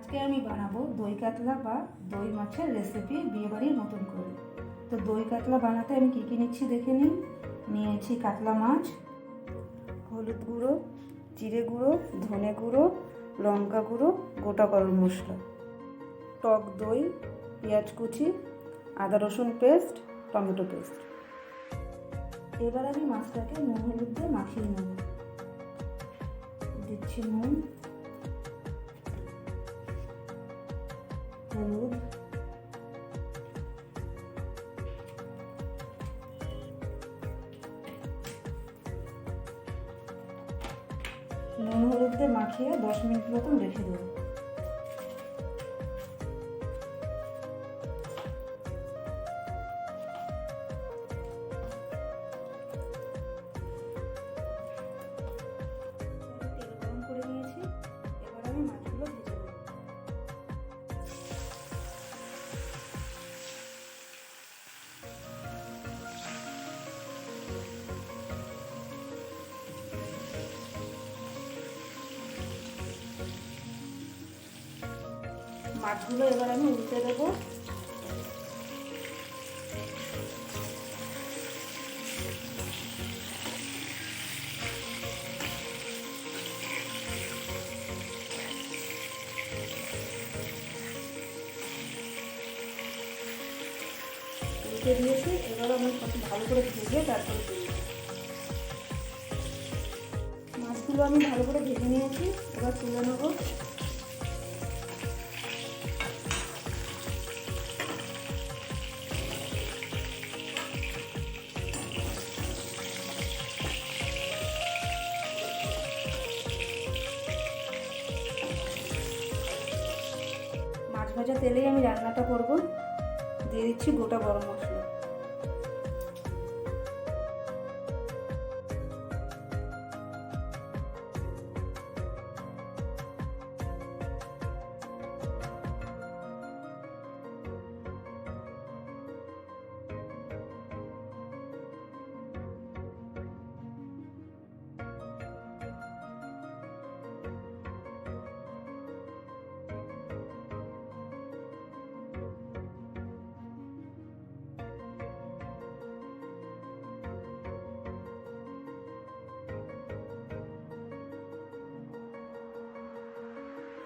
আজকে আমি বানাবো দই কাতলা বা দই মাছের রেসিপি বিয়েবাড়ির মতন করে। তো দই কাতলা বানাতে আমি কী কী নিচ্ছি দেখে নিন। নিয়েছি কাতলা মাছ, হলুদ গুঁড়ো, জিরে গুঁড়ো, ধনে গুঁড়ো, লঙ্কা গুঁড়ো, গোটা গরম মশলা, টক দই, পেঁয়াজ কুচি, আদা রসুন পেস্ট, টমেটো পেস্ট। এবার আমি মাছটাকে নুন হলুদ দিয়ে মাখিয়ে নেব। দিচ্ছি নুন, হলুদ, নুন হলুদ দিয়ে মাখিয়ে 10 মিনিট মতন রেখে দেবো। তেল গরম করে নিয়েছি, এবার আমি মাছগুলো ভেজে দেবো। মাছগুলো এবার আমি উল্টে দেবো। উল্টে দিয়েছি, এবার আমি ভালো করে ভেজে তারপরে তুলব। মাছগুলো আমি ভালো করে ভেজে নিয়েছি, এবার তুলে নেবো। মাছ ভাজা তেলেই আমি রান্নাটা করব। দিয়ে দিচ্ছি গোটা গরম মশলা,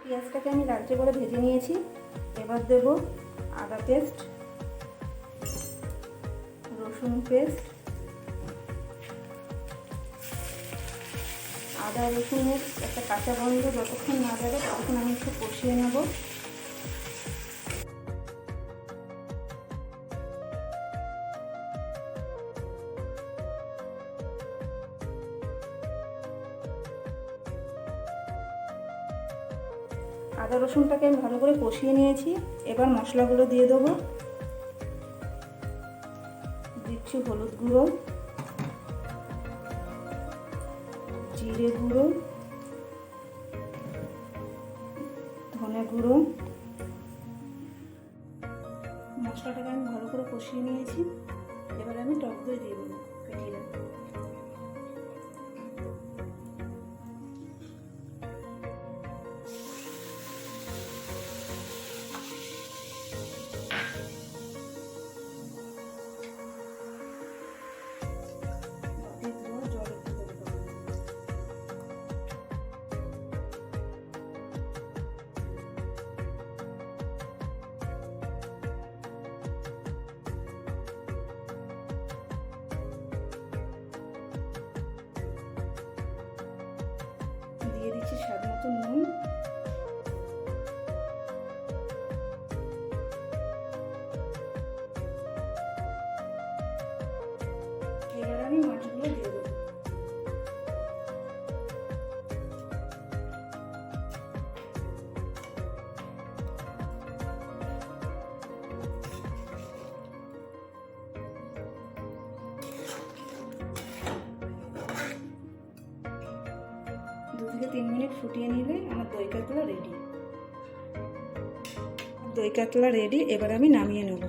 পেঁয়াজটাকে আমি লালচে করে ভেজে নিয়েছি। এবার দেব আদা পেস্ট, রসুন পেস্ট, আদা রসুনের একটা কাঁচা গন্ধ যতক্ষণ না যাবে ততক্ষণ আমি একটু কষিয়ে নেব। আদা রসুনটাকে আমি ভালো করে কষিয়ে নিয়েছি। এবার মশলাগুলো দিয়ে দেবো। দিচ্ছি হলুদ গুঁড়ো, জিরে গুঁড়ো, ধনে গুঁড়ো। মশলাটাকে আমি ভালো করে কষিয়ে নিয়েছি। এবার আমি টক দই দিয়ে দেবো ফেটিয়ে রাখবো। দিয়ে দিচ্ছি স্বাদ মতো নুন, এবার আমি মাছগুলো দিয়ে দেবো। দু থেকে 3 মিনিট ফুটিয়ে নিলে আমার দই কাতলা রেডি। দই কাতলা রেডি, এবার আমি নামিয়ে নেব।